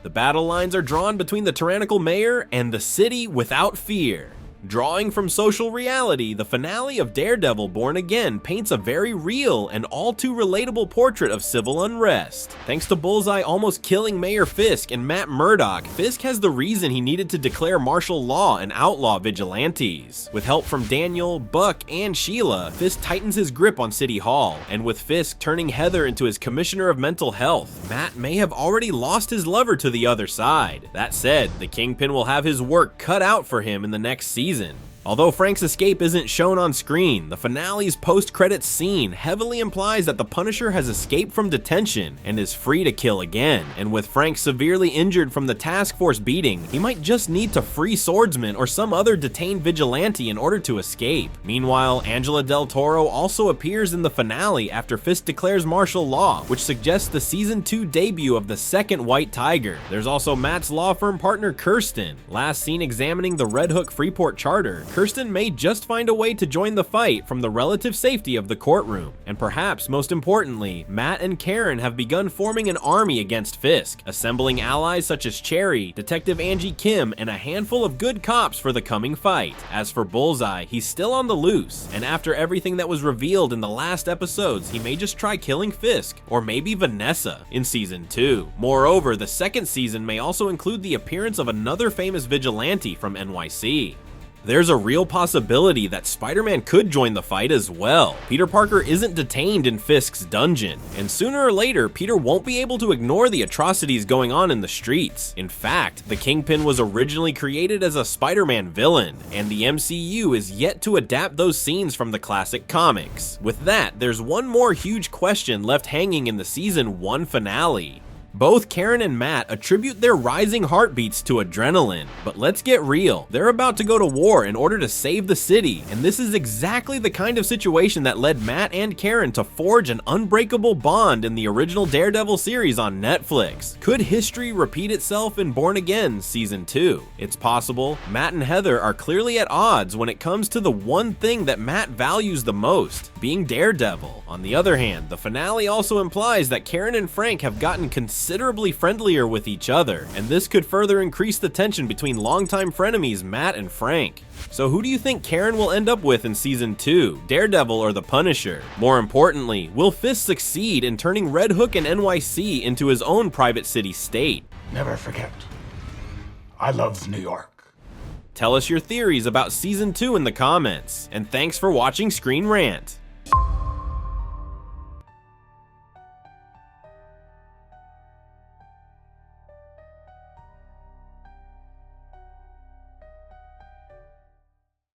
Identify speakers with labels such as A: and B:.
A: The battle lines are drawn between the tyrannical mayor and the city without fear. Drawing from social reality, the finale of Daredevil Born Again paints a very real and all too relatable portrait of civil unrest. Thanks to Bullseye almost killing Mayor Fisk and Matt Murdock, Fisk has the reason he needed to declare martial law and outlaw vigilantes. With help from Daniel, Buck, and Sheila, Fisk tightens his grip on City Hall, and with Fisk turning Heather into his Commissioner of Mental Health, Matt may have already lost his lover to the other side. That said, the Kingpin will have his work cut out for him in the next season. Although Frank's escape isn't shown on screen, the finale's post-credits scene heavily implies that the Punisher has escaped from detention and is free to kill again. And with Frank severely injured from the task force beating, he might just need to free Swordsman or some other detained vigilante in order to escape. Meanwhile, Angela Del Toro also appears in the finale after Fisk declares martial law, which suggests the season 2 debut of the second White Tiger. There's also Matt's law firm partner Kirsten, last seen examining the Red Hook Freeport Charter. Kirsten may just find a way to join the fight from the relative safety of the courtroom. And perhaps most importantly, Matt and Karen have begun forming an army against Fisk, assembling allies such as Cherry, Detective Angie Kim, and a handful of good cops for the coming fight. As for Bullseye, he's still on the loose, and after everything that was revealed in the last episodes, he may just try killing Fisk, or maybe Vanessa, in season 2. Moreover, the second season may also include the appearance of another famous vigilante from NYC. There's a real possibility that Spider-Man could join the fight as well. Peter Parker isn't detained in Fisk's dungeon, and sooner or later, Peter won't be able to ignore the atrocities going on in the streets. In fact, the Kingpin was originally created as a Spider-Man villain, and the MCU is yet to adapt those scenes from the classic comics. With that, there's one more huge question left hanging in the season 1 finale. Both Karen and Matt attribute their rising heartbeats to adrenaline, but let's get real. They're about to go to war in order to save the city, and this is exactly the kind of situation that led Matt and Karen to forge an unbreakable bond in the original Daredevil series on Netflix. Could history repeat itself in Born Again Season 2? It's possible. Matt and Heather are clearly at odds when it comes to the one thing that Matt values the most, being Daredevil. On the other hand, the finale also implies that Karen and Frank have gotten considerably friendlier with each other, and this could further increase the tension between longtime frenemies Matt and Frank. So who do you think Karen will end up with in Season 2, Daredevil or the Punisher? More importantly, will Fisk succeed in turning Red Hook and NYC into his own private city-state?
B: Never forget, I love New York.
A: Tell us your theories about Season 2 in the comments, and thanks for watching Screen Rant.